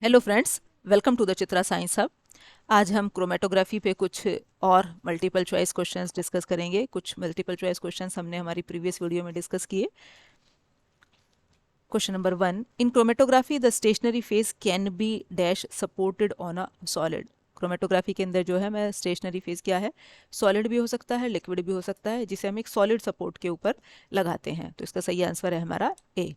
Hello friends, welcome to the Chitra science hub. आज हम chromatography पे कुछ और मल्टीपल चॉइस क्वेश्चंस डिस्कस करेंगे। कुछ मल्टीपल चॉइस क्वेश्चंस हमने हमारी प्रीवियस वीडियो में डिस्कस किए। Question number 1, in chromatography the stationary phase can be dash supported on a solid. Chromatography के अंदर जो है मैं स्टेशनरी फेज क्या है, सॉलिड भी हो सकता है, लिक्विड भी हो सकता है, जिसे हम एक सॉलिड सपोर्ट के ऊपर लगाते हैं। तो इसका सही आंसर है हमारा ए।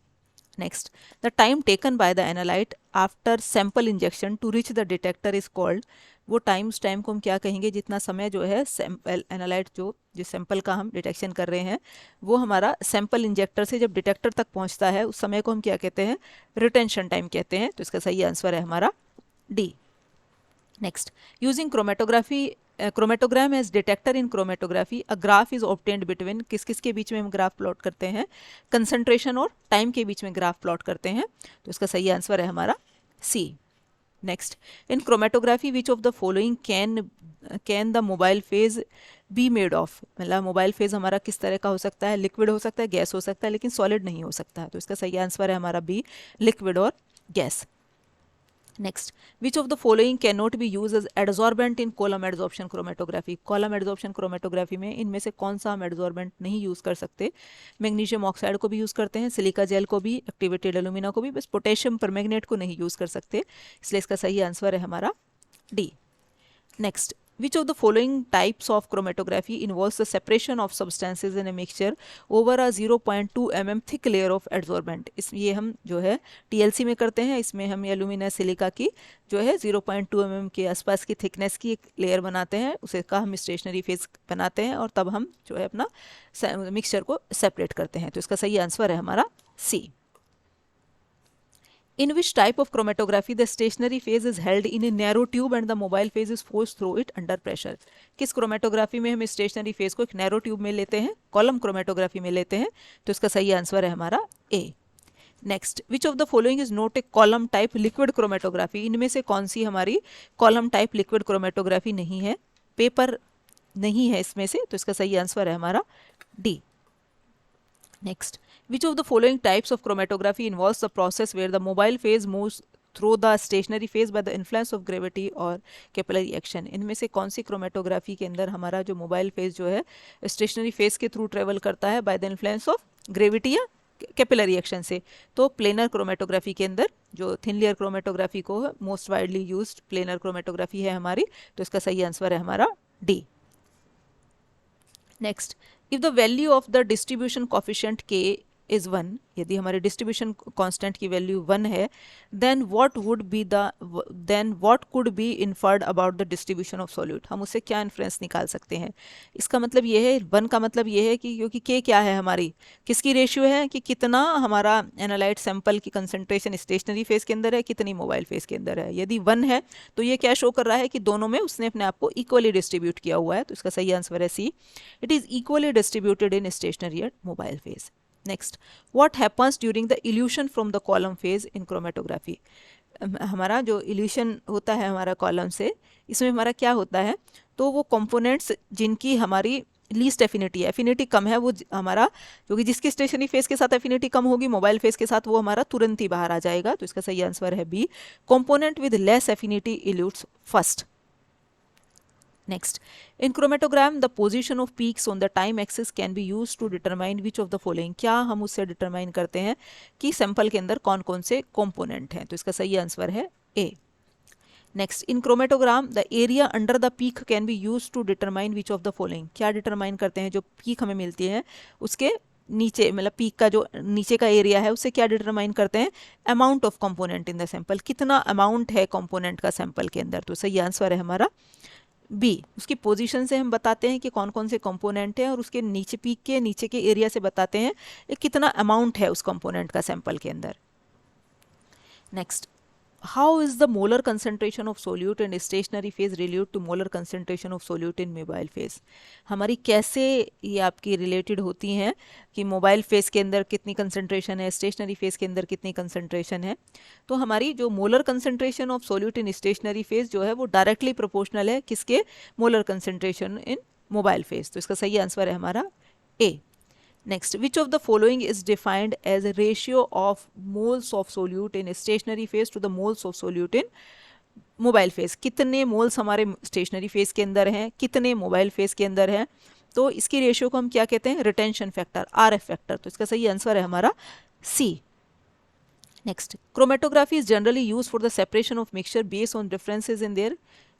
Next, the time taken by the analyte after sample injection to reach the detector is called। वो टाइम को हम क्या कहेंगे, जितना समय जो है सैंपल एनालाइट जो जिस सैंपल का हम डिटेक्शन कर रहे हैं वो हमारा सैंपल इंजेक्टर से जब डिटेक्टर तक पहुंचता है उस समय को हम क्या कहते हैं, रिटेंशन टाइम कहते हैं। तो इसका सही आंसर है हमारा D. Next, using chromatogram as detector in chromatography a graph is obtained between. किस किस के बीच में हम ग्राफ प्लॉट करते हैं, कंसंट्रेशन और टाइम के बीच में ग्राफ प्लॉट करते हैं। तो इसका सही आंसर है हमारा C. Next, in chromatography which of the following can the mobile phase be made of. मतलब मोबाइल फेज हमारा किस तरह का हो सकता है, लिक्विड हो सकता है, गैस हो सकता है, लेकिन सॉलिड नहीं हो सकता है। तो इसका सही आंसर है हमारा बी, लिक्विड और gas. Next, which of the following can not be use as adsorbent in column adsorption chromatography. Column adsorption chromatography में इनमें से कौन सा हम एडजॉर्बेंट नहीं यूज कर सकते। मैग्नीशियम ऑक्साइड को भी यूज करते हैं, सिलिका जेल को भी, एक्टिवेटेड एल्यूमिना को भी, बस पोटेशियम परमैंगनेट को नहीं यूज कर सकते। इसलिए इसका सही आंसर है हमारा D. Next, which of the following types of chromatography involves the separation of substances in a mixture over a 0.2 mm thick layer of adsorbent। इस ये हम जो है TLC में करते हैं। इसमें हम एल्यूमिना सिलिका की जो है 0.2 mm के आसपास की थिकनेस की एक लेयर बनाते हैं, उसे का हम स्टेशनरी फेज बनाते हैं और तब हम जो है अपना मिक्सचर को सेपरेट करते हैं। तो इसका सही आंसर है हमारा सी। In which type of chromatography the stationary phase is held in a narrow tube and the mobile phase is forced through it under pressure। किस क्रोमेटोग्राफी में हम स्टेशनरी फेज को एक नैरो ट्यूब में लेते हैं, कॉलम क्रोमेटोग्राफी में लेते हैं। तो इसका सही आंसर है हमारा A. Next, which of the following is not a column type liquid chromatography. इनमें से कौन सी हमारी कॉलम टाइप लिक्विड क्रोमेटोग्राफी नहीं है, पेपर नहीं है इसमें से। तो इसका सही आंसर है हमारा D. Next, which of the following types of chromatography involves the process where the mobile phase moves through the stationary phase by the influence of gravity और capillary action। इनमें से कौन सी क्रोमेटोग्राफी के अंदर हमारा जो मोबाइल फेज जो है स्टेशनरी फेज के थ्रू ट्रेवल करता है by the influence of gravity या कैपिलरी एक्शन से। तो प्लेनर क्रोमेटोग्राफी के अंदर जो थिन लेयर क्रोमेटोग्राफी को most widely used planar chromatography है हमारी। तो इसका सही आंसर है हमारा D. Next, if the value of the distribution coefficient K is 1, यदि हमारे डिस्ट्रीब्यूशन कांस्टेंट की वैल्यू 1 है, then what could be inferred about the distribution of solute. हम उससे क्या इन्फ्रेंस निकाल सकते हैं। इसका मतलब ये है, 1 का मतलब ये है कि क्योंकि के क्या है हमारी, किसकी रेशियो है, कि कितना हमारा एनालाइट सैंपल की कंसंट्रेशन स्टेशनरी फेज के अंदर है, कितनी मोबाइल फेज के अंदर है। यदि 1 है तो ये क्या शो कर रहा है कि दोनों में उसने अपने आप को इक्वली डिस्ट्रीब्यूट किया हुआ है। तो इसका सही आंसर है C, it is equally distributed in stationary and mobile phase. Next, what happens during the elution from the column phase in chromatography. हमारा जो इल्यूशन होता है हमारा कॉलम से, इसमें हमारा क्या होता है, तो वो कंपोनेंट्स जिनकी हमारी लीस्ट एफिनिटी है, एफिनिटी कम है, वो हमारा क्योंकि जिसकी स्टेशनरी फेज के साथ एफिनिटी कम होगी मोबाइल फेज के साथ वो हमारा तुरंत ही बाहर आ जाएगा। तो इसका सही आंसर है B, component with less affinity elutes first. Next, in chromatogram, the position of peaks on the time axis can be used to determine which of the following। क्या हम उससे डिटरमाइन करते हैं कि सैंपल के अंदर कौन कौन से कंपोनेंट हैं। तो इसका सही आंसर है A. Next, in chromatogram the area under the peak can be use to determine which of the following. क्या डिटरमाइन करते हैं, जो पीक हमें मिलती है उसके नीचे, मतलब पीक का जो नीचे का एरिया है उससे क्या डिटरमाइन करते हैं, amount of component in the sample, कितना अमाउंट है कंपोनेंट का सैंपल के अंदर। तो सही आंसर है हमारा बी। उसकी पोजीशन से हम बताते हैं कि कौन कौन से कंपोनेंट हैं और उसके नीचे पीक के नीचे के एरिया से बताते हैं कितना अमाउंट है उस कंपोनेंट का सैंपल के अंदर। Next, how is the molar concentration of solute in stationary phase related to molar concentration of solute in mobile phase. हमारी कैसे ये आपकी रिलेटेड होती हैं कि मोबाइल फेज के अंदर कितनी कंसंट्रेशन है, स्टेशनरी फेज के अंदर कितनी कंसंट्रेशन है। तो हमारी जो molar concentration of solute in stationary phase जो है वो डायरेक्टली प्रोपोर्शनल है किसके, molar concentration in mobile phase. तो इसका सही आंसर है हमारा A. Next, which of the following is defined as a ratio of moles of solute in stationary phase to the moles of solute in mobile phase. कितने moles हमारे stationary phase के अंदर हैं, कितने मोबाइल फेज के अंदर हैं, तो इसकी रेशियो को हम क्या कहते हैं, रिटेंशन फैक्टर, RF फैक्टर। तो इसका सही आंसर है हमारा C. Next, chromatography is generally use for the separation of mixture based on differences in their,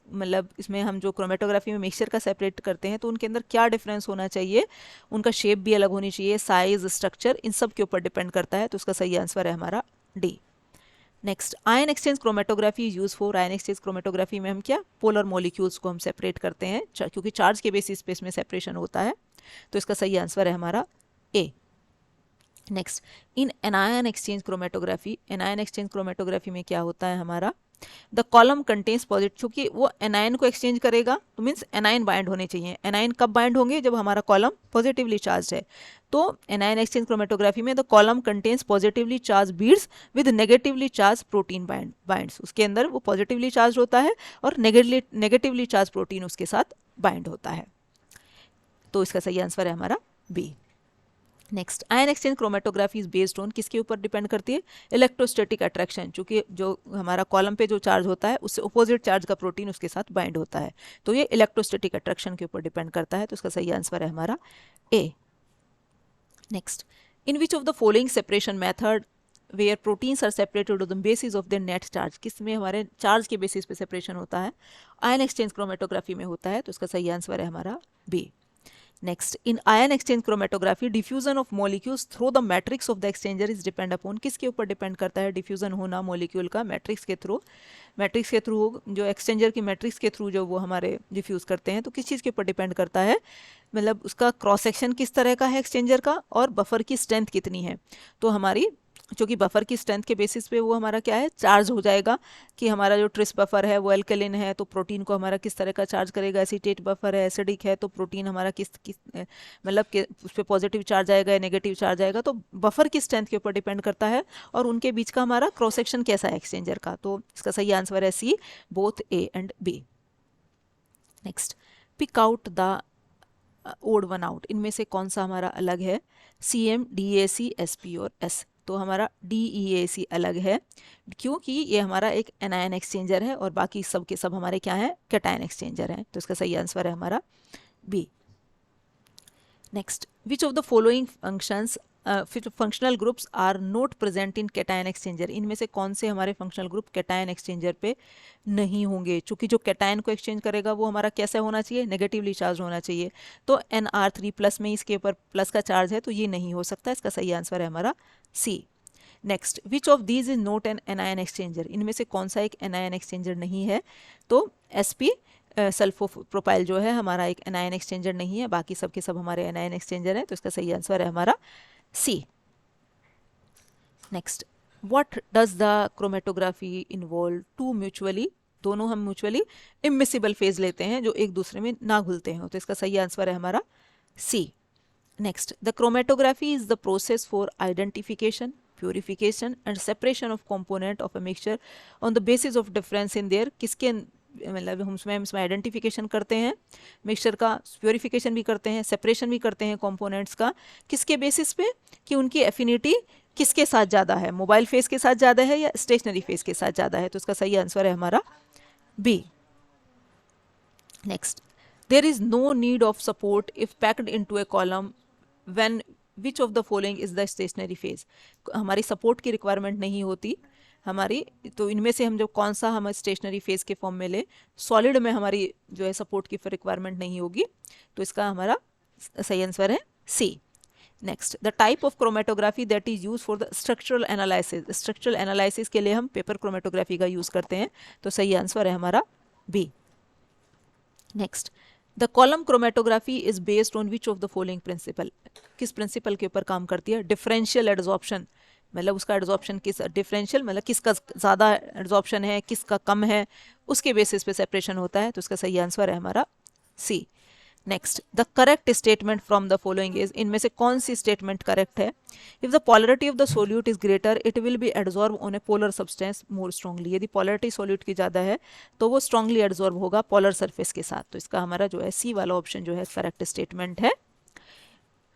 मतलब इसमें हम जो क्रोमेटोग्राफी में मिक्सचर का सेपरेट करते हैं तो उनके अंदर क्या डिफरेंस होना चाहिए, उनका शेप भी अलग होनी चाहिए, साइज, स्ट्रक्चर, इन सब के ऊपर डिपेंड करता है। तो उसका सही आंसर है हमारा D. Next, ion exchange chromatography use for, ion exchange chromatography में हम क्या, पोलर मॉलिक्यूल्स को हम सेपरेट करते हैं क्योंकि चार्ज के बेसिस पे इसमें सेपरेशन होता है। तो इसका सही आंसर है हमारा A. Next, in anion exchange chromatography, anion exchange chromatography में क्या होता है हमारा, द कॉलम कंटेन्स पॉजिटिव, क्योंकि वो एनायन को एक्सचेंज करेगा तो मीन्स एनायन बाइंड होने चाहिए। एनायन कब बाइंड होंगे, जब हमारा कॉलम पॉजिटिवली चार्ज है। तो एनायन एक्सचेंज क्रोमेटोग्राफी में the column contains positively charge beads with negatively charge protein binds, उसके अंदर वो पॉजिटिवली चार्ज होता है और नेगेटिवली चार्ज प्रोटीन उसके साथ बाइंड होता है। तो इसका सही आंसर है हमारा B. Next, ion exchange chromatography is based on, किसके ऊपर डिपेंड करती है, इलेक्ट्रोस्टैटिक अट्रैक्शन, चूंकि जो हमारा कॉलम पे जो चार्ज होता है उससे अपोजिट चार्ज का प्रोटीन उसके साथ बाइंड होता है, तो ये इलेक्ट्रोस्टैटिक अट्रैक्शन के ऊपर डिपेंड करता है। तो इसका सही आंसर है हमारा A. Next, in which of the following separation method where proteins are separated on the basis of their net charge, किसमें हमारे चार्ज के बेसिस पे सेपरेशन होता है, आयन एक्सचेंज क्रोमेटोग्राफी में होता है। तो इसका सही आंसर है हमारा B. Next, in ion exchange chromatography diffusion of molecules through the matrix of the exchanger is depend upon, किसके ऊपर डिपेंड करता है डिफ्यूजन होना मॉलिक्यूल का, मैट्रिक्स के थ्रू, मैट्रिक्स के थ्रू, जो एक्सचेंजर की मैट्रिक्स के थ्रू जो वो हमारे डिफ्यूज करते हैं, तो किस चीज़ के ऊपर डिपेंड करता है, मतलब उसका क्रॉस सेक्शन किस तरह का है एक्सचेंजर का, और बफर की स्ट्रेंथ कितनी है। तो हमारी क्योंकि बफर की स्ट्रेंथ के बेसिस पे वो हमारा क्या है, चार्ज हो जाएगा, कि हमारा जो ट्रिस बफर है वो एल्कलिन है तो प्रोटीन को हमारा किस तरह का चार्ज करेगा, एसीटेट बफर है एसिडिक है तो प्रोटीन हमारा किस मतलब उस पर पॉजिटिव चार्ज आएगा या नेगेटिव चार्ज आएगा। तो बफर की स्ट्रेंथ के ऊपर डिपेंड करता है और उनके बीच का हमारा क्रॉस सेक्शन कैसा है एक्सचेंजर का। तो इसका सही आंसर है C, both A and B. Next, pick out the odd one out, इनमें से कौन सा हमारा अलग है, CM, DAC, SP और S। तो हमारा DEAC अलग है क्योंकि ये हमारा एक एनायन एक्सचेंजर है और बाकी सब के सब हमारे क्या हैं, कैटायन एक्सचेंजर हैं। तो इसका सही आंसर है हमारा B. Next, which of the following functional groups are not present in cation exchanger, इनमें से कौन से हमारे फंक्शनल ग्रुप कैटायन एक्सचेंजर पे नहीं होंगे, चूंकि जो कैटायन को एक्सचेंज करेगा वो हमारा कैसा होना चाहिए, नेगेटिवली चार्ज होना चाहिए। तो Nr3+ में इसके ऊपर प्लस का चार्ज है तो ये नहीं हो सकता। इसका सही आंसर है हमारा C. Next, which of these is not an anion exchanger, इनमें से कौन सा एक एनायन एक्सचेंजर नहीं है, तो SP सल्फोप्रोपाइल जो है हमारा एक एनायन एक्सचेंजर नहीं है, बाकी सब के सब हमारे एनायन एक्सचेंजर हैं। तो इसका सही आंसर है हमारा C. Next, what does the chromatography involve two mutually, दोनों हम म्यूचुअली इमिसिबल फेज लेते हैं जो एक दूसरे में ना घुलते हैं। तो इसका सही आंसर है हमारा C. Next, the chromatography is the process for identification, purification and separation of component of a mixture on the basis of difference in their, किसके मतलब हम इसमें आइडेंटिफिकेशन करते हैं मिक्सचर का, प्योरीफिकेशन भी करते हैं, सेपरेशन भी करते हैं कंपोनेंट्स का, किसके बेसिस पे, कि उनकी एफिनिटी किसके साथ ज़्यादा है, मोबाइल फेस के साथ ज़्यादा है या स्टेशनरी फेस के साथ ज़्यादा है। तो इसका सही आंसर है हमारा B. Next, there is no need of support if packed into a column when which of the following is the stationary phase, हमारी सपोर्ट की रिक्वायरमेंट नहीं होती हमारी, तो इनमें से हम जो कौन सा हम स्टेशनरी फेज के फॉर्म में ले, सॉलिड में हमारी जो है सपोर्ट की रिक्वायरमेंट नहीं होगी। तो इसका हमारा सही आंसर है C. Next, the type of chromatography that is use for the structural analysis, structural analysis के लिए हम पेपर क्रोमेटोग्राफी का यूज करते हैं। तो सही आंसर है हमारा B. Next, the column chromatography is based on which of the following principle, किस प्रिंसिपल के ऊपर काम करती है, डिफरेंशियल एड्सॉर्प्शन, मतलब उसका एड्सॉर्प्शन किस, डिफरेंशियल मतलब किसका ज़्यादा एड्सॉर्प्शन है किसका कम है, उसके बेसिस पे सेपरेशन होता है। तो इसका सही आंसर है हमारा C. Next, the correct statement from the following is, इनमें से कौन सी स्टेटमेंट करेक्ट है, if the polarity of the solute is greater it will be adsorb on a polar substance more strongly, यदि पोलरिटी सोल्यूट की ज़्यादा है तो वो स्ट्रांगली एड्सॉर्ब होगा पोलर सरफेस के साथ। तो इसका हमारा जो है सी वाला ऑप्शन जो है करेक्ट स्टेटमेंट है।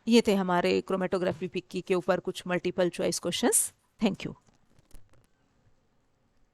ये थे हमारे क्रोमेटोग्राफी पिक्की के ऊपर कुछ multiple choice questions. Thank you.